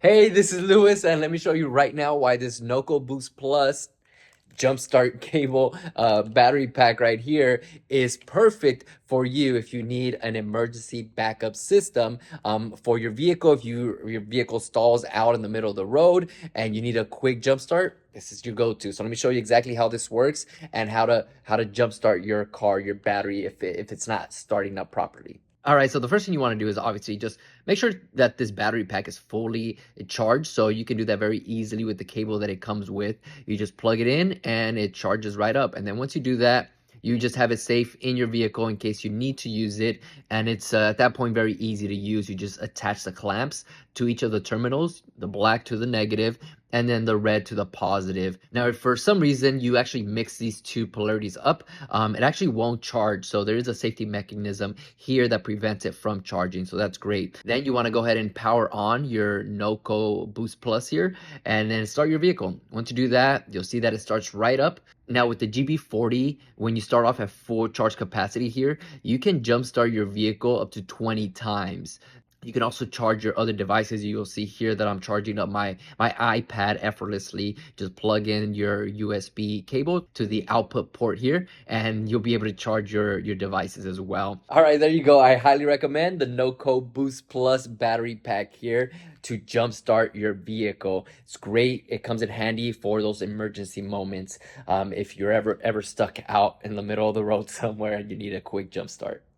Hey, this is Lewis, and let me show you right now why this NOCO Boost Plus jumpstart cable battery pack right here is perfect for you if you need an emergency backup system for your vehicle. If your vehicle stalls out in the middle of the road and you need a quick jumpstart, this is your go-to. So let me show you exactly how this works and how to jumpstart your car, your battery, if it's not starting up properly. All right, so the first thing you want to do is obviously just make sure that this battery pack is fully charged. So you can do that very easily with the cable that it comes with. You just plug it in and it charges right up. And then once you do that, you just have it safe in your vehicle in case you need to use it. And it's at that point very easy to use. You just attach the clamps to each of the terminals, the black to the negative, and then the red to the positive. Now, if for some reason you actually mix these two polarities up, it actually won't charge. So there is a safety mechanism here that prevents it from charging. So that's great. Then you want to go ahead and power on your NOCO Boost Plus here and then start your vehicle. Once you do that, you'll see that it starts right up. Now with the GB40, when you start off at full charge capacity here, you can jumpstart your vehicle up to 20 times. You can also charge your other devices. You'll see here that I'm charging up my iPad effortlessly. Just plug in your USB cable to the output port here, and you'll be able to charge your devices as well. All right, there you go. I highly recommend the NOCO Boost Plus battery pack here to jumpstart your vehicle. It's great. It comes in handy for those emergency moments if you're ever stuck out in the middle of the road somewhere and you need a quick jumpstart.